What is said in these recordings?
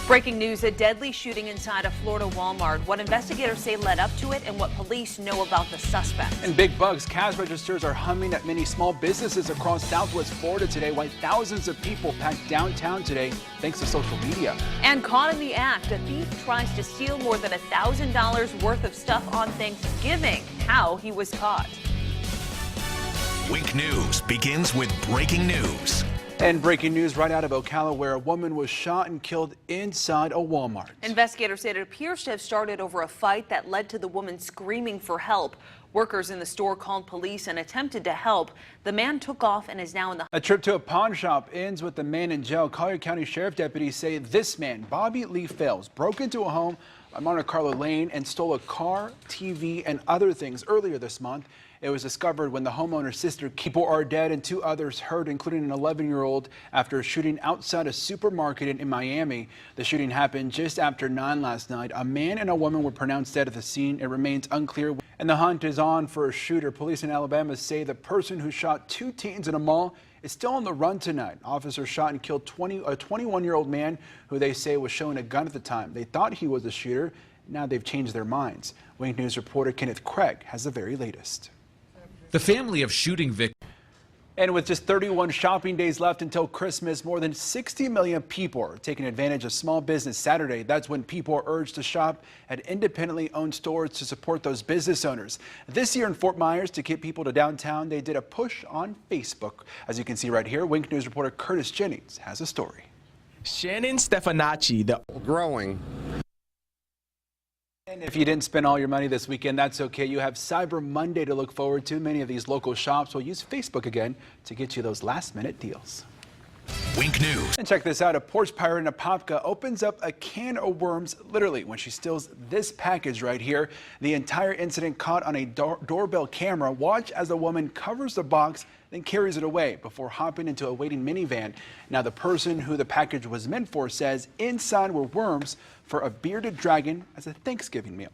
Breaking news, a deadly shooting inside a Florida Walmart. What investigators say led up to it and what police know about the suspect. And big bugs, cash registers are humming at many small businesses across Southwest Florida today, while thousands of people packed downtown today thanks to social media. And caught in the act, a thief tries to steal more than $1,000 worth of stuff on Thanksgiving. How he was caught. Wink News begins with breaking news. And breaking news right out of Ocala, where a woman was shot and killed inside a Walmart. Investigators said it appears to have started over a fight that led to the woman screaming for help. Workers in the store called police and attempted to help. The man took off and is now in the... A trip to a pawn shop ends with the man in jail. Collier County Sheriff deputies say this man, Bobby Lee Fales, broke into a home on Monte Carlo Lane and stole a car, TV, and other things earlier this month. It was discovered when the homeowner's sister, people are dead and 2 others hurt, including an 11-year-old, after a shooting outside a supermarket in Miami. The shooting happened just after 9 last night. A man and a woman were pronounced dead at the scene. It remains unclear. And the hunt is on for a shooter. Police in Alabama say the person who shot 2 teens in a mall is still on the run tonight. Officers shot and killed a 21-year-old man who they say was showing a gun at the time. They thought he was the shooter. Now they've changed their minds. Wink News reporter Kenneth Craig has the very latest. The family of shooting victims. And with just 31 shopping days left until Christmas, more than 60 million people are taking advantage of Small Business Saturday. That's when people are urged to shop at independently owned stores to support those business owners. This year in Fort Myers, to get people to downtown, they did a push on Facebook. As you can see right here, Wink News reporter Curtis Jennings has a story. Shannon Stefanacci, the growing. And if you didn't spend all your money this weekend, that's okay. You have Cyber Monday to look forward to. Many of these local shops will use Facebook again to get you those last-minute deals. Wink News. And check this out. A porch pirate in Apopka opens up a can of worms, literally, when she steals this package right here. The entire incident caught on a doorbell camera. Watch as the woman covers the box, then carries it away before hopping into a waiting minivan. Now, the person who the package was meant for says inside were worms for a bearded dragon as a Thanksgiving meal.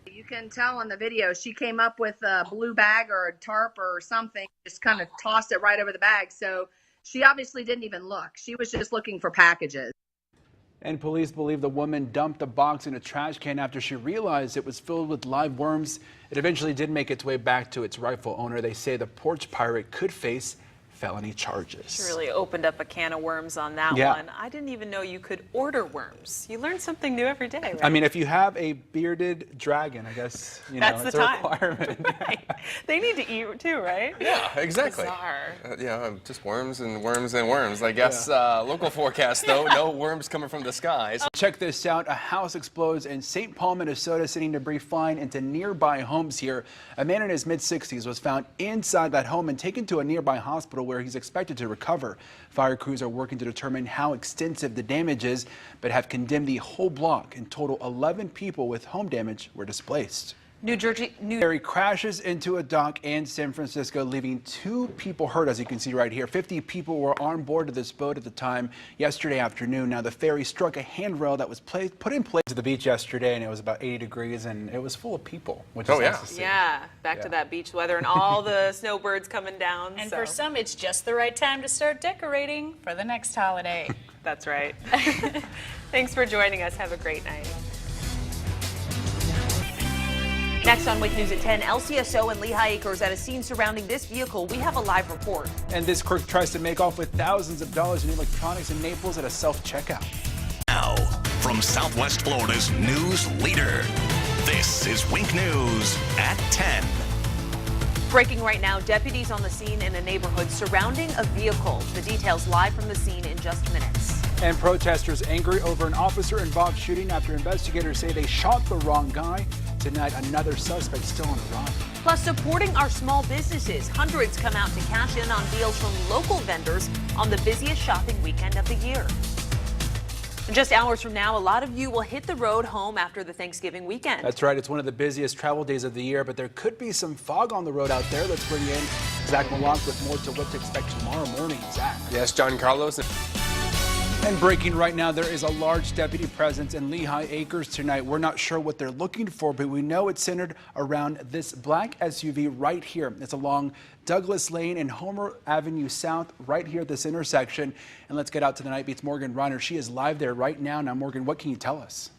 You can tell on the video she came up with a blue bag or a tarp or something, just kind of tossed it right over the bag. So she obviously didn't even look. She was just looking for packages. And police believe the woman dumped the box in a trash can after she realized it was filled with live worms. It eventually did make its way back to its rightful owner. They say the porch pirate could face felony charges. She really opened up a can of worms on that one. I didn't even know you could order worms. You learn something new every day, right? I mean, if you have a bearded dragon, I guess, that's it's the a time. Requirement. Right. They need to eat too, right? Yeah, exactly. Bizarre. Just worms and worms and worms. I guess local forecast, though, no worms coming from the skies. Check this out. A house explodes in St. Paul, Minnesota, sending debris flying into nearby homes here. A man in his mid-60s was found inside that home and taken to a nearby hospital where he's expected to recover. Fire crews are working to determine how extensive the damage is, but have condemned the whole block. In total, 11 people with home damage were displaced. New Ferry crashes into a dock in San Francisco, leaving 2 people hurt, as you can see right here. 50 people were on board of this boat at the time yesterday afternoon. Now, the ferry struck a handrail that was put in place to the beach yesterday, and it was about 80 degrees, and it was full of people, which is nice to see. Yeah, back to that beach weather and all the snowbirds coming down. And for some, it's just the right time to start decorating for the next holiday. That's right. Thanks for joining us. Have a great night. Next on Wake News at 10, LCSO and Lehigh Acres at a scene surrounding this vehicle. We have a live report. And this crook tries to make off with thousands of dollars in electronics in Naples at a self-checkout. Now, from Southwest Florida's news leader, this is Wink News at 10. Breaking right now, deputies on the scene in a neighborhood surrounding a vehicle. The details live from the scene in just minutes. And protesters angry over an officer-involved shooting after investigators say they shot the wrong guy. Tonight, another suspect still on the run. Plus, supporting our small businesses. Hundreds come out to cash in on deals from local vendors on the busiest shopping weekend of the year. Just hours from now, a lot of you will hit the road home after the Thanksgiving weekend. That's right. It's one of the busiest travel days of the year, but there could be some fog on the road out there. Let's bring in Zach Malonk with more to what to expect tomorrow morning. Zach. Yes, John Carlos. And breaking right now, there is a large deputy presence in Lehigh Acres tonight. We're not sure what they're looking for, but we know it's centered around this black SUV right here. It's along Douglas Lane and Homer Avenue South, right here at this intersection. And let's get out to the Night Beat's Morgan Reiner. She is live there right now. Now, Morgan, what can you tell us?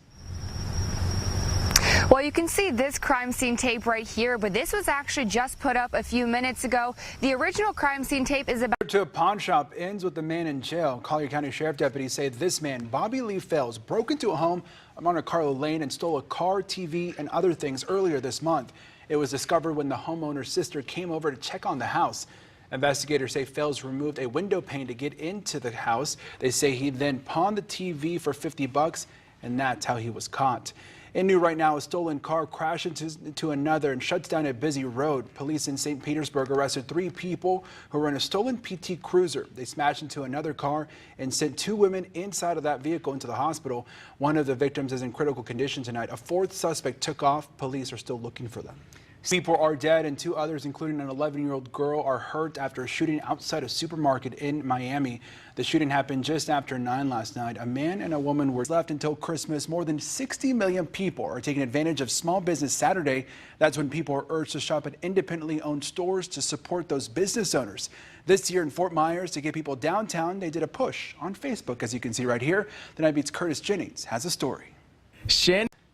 Well, you can see this crime scene tape right here, but this was actually just put up a few minutes ago. The original crime scene tape is about to a pawn shop ends with the man in jail. Collier County Sheriff deputies say this man, Bobby Lee Fales, broke into a home on Monte Carlo Lane and stole a car, TV, and other things earlier this month. It was discovered when the homeowner's sister came over to check on the house. Investigators say Fales removed a window pane to get into the house. They say he then pawned the TV for $50, and that's how he was caught. In new right now, a stolen car crashed into another and shuts down a busy road. Police in St. Petersburg arrested 3 people who were in a stolen PT Cruiser. They smashed into another car and sent 2 women inside of that vehicle into the hospital. One of the victims is in critical condition tonight. A 4th suspect took off. Police are still looking for them. People are dead and 2 others, including an 11-year-old girl, are hurt after a shooting outside a supermarket in Miami. The shooting happened just after 9 last night. A man and a woman were left until Christmas. More than 60 million people are taking advantage of Small Business Saturday. That's when people are urged to shop at independently owned stores to support those business owners. This year in Fort Myers, to get people downtown, they did a push on Facebook, as you can see right here. The Night Beat's Curtis Jennings has a story.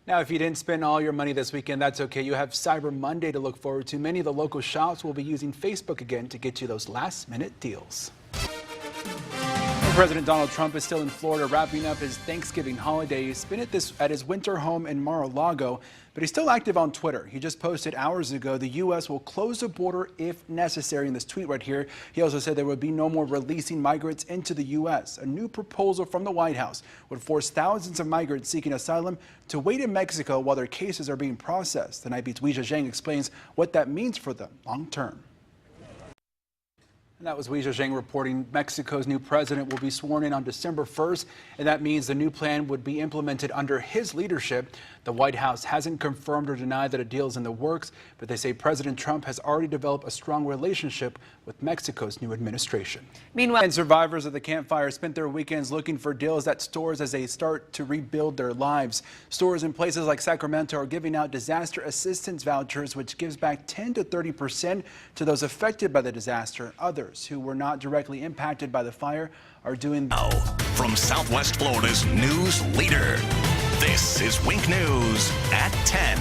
Now, if you didn't spend all your money this weekend, that's okay. You have Cyber Monday to look forward to. Many of the local shops will be using Facebook again to get you those last-minute deals. President Donald Trump is still in Florida wrapping up his Thanksgiving holiday. He spent it at his winter home in Mar-a-Lago, but he's still active on Twitter. He just posted hours ago the U.S. will close the border if necessary in this tweet right here. He also said there would be no more releasing migrants into the U.S. A new proposal from the White House would force thousands of migrants seeking asylum to wait in Mexico while their cases are being processed. The Night Beat's Weijia Zhang explains what that means for them long term. And that was Weijia Zhang reporting. Mexico's new president will be sworn in on December 1st, and that means the new plan would be implemented under his leadership. The White House hasn't confirmed or denied that a deal is in the works, but they say President Trump has already developed a strong relationship with Mexico's new administration. Meanwhile, and survivors of the Camp Fire spent their weekends looking for deals at stores as they start to rebuild their lives. Stores in places like Sacramento are giving out disaster assistance vouchers, which gives back 10 to 30% to those affected by the disaster. Others who were not directly impacted by the fire are doing. Now, from Southwest Florida's news leader, this is Wink News at 10.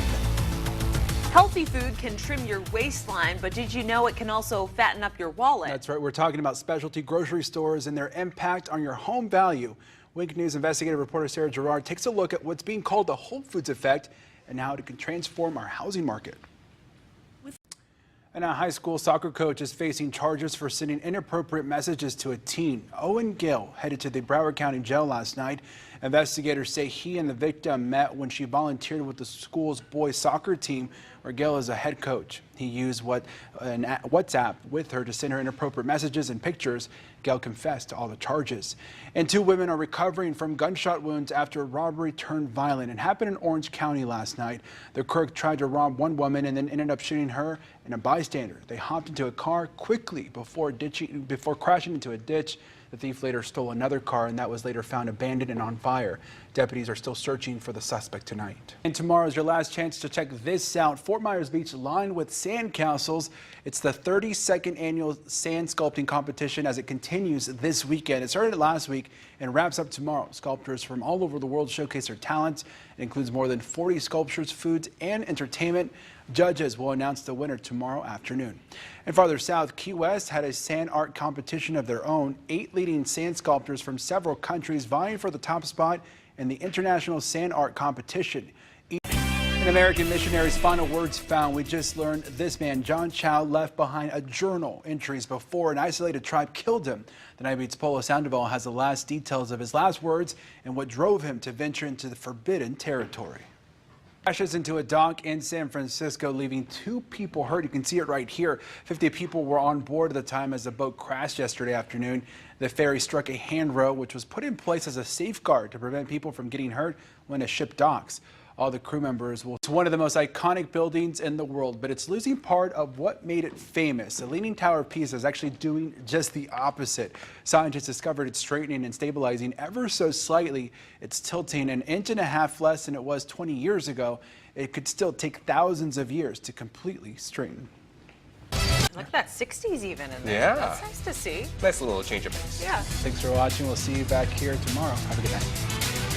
Healthy food can trim your waistline, but did you know it can also fatten up your wallet? That's right. We're talking about specialty grocery stores and their impact on your home value. Wink News investigative reporter Sarah Gerard takes a look at what's being called the Whole Foods effect and how it can transform our housing market. And a high school soccer coach is facing charges for sending inappropriate messages to a teen. Owen Gill headed to the Broward County Jail last night. Investigators say he and the victim met when she volunteered with the school's boys soccer team, where Gill is a head coach. He used WhatsApp with her to send her inappropriate messages and pictures. Gill confessed to all the charges. And 2 women are recovering from gunshot wounds after a robbery turned violent. It happened in Orange County last night. The crook tried to rob one woman and then ended up shooting her and a bystander. They hopped into a car quickly before crashing into a ditch. The thief later stole another car, and that was later found abandoned and on fire. Deputies are still searching for the suspect tonight. And tomorrow is your last chance to check this out. Fort Myers Beach lined with sand castles. It's the 32nd annual sand sculpting competition as it continues this weekend. It started last week and wraps up tomorrow. Sculptors from all over the world showcase their talents. It includes more than 40 sculptures, foods, and entertainment. Judges will announce the winner tomorrow afternoon. And farther south, Key West had a sand art competition of their own. 8 leading sand sculptors from several countries vying for the top spot in the International Sand Art Competition. In American Missionaries' Final Words Found, we just learned this man, John Chow, left behind a journal entries before an isolated tribe killed him. The Night Beat's Polo Sandoval has the last details of his last words and what drove him to venture into the forbidden territory. Crashes into a dock in San Francisco, leaving 2 people hurt. You can see it right here. 50 people were on board at the time as the boat crashed yesterday afternoon. The ferry struck a handrail, which was put in place as a safeguard to prevent people from getting hurt when a ship docks. all the crew members. Well, it's one of the most iconic buildings in the world, but it's losing part of what made it famous. The Leaning Tower of Pisa is actually doing just the opposite. Scientists discovered it's straightening and stabilizing ever so slightly. It's tilting an inch and a half less than it was 20 years ago. It could still take thousands of years to completely straighten. Look at that, 60s even in there. Yeah. That's nice to see. Nice little change of pace. Yeah. Thanks for watching. We'll see you back here tomorrow. Have a good night.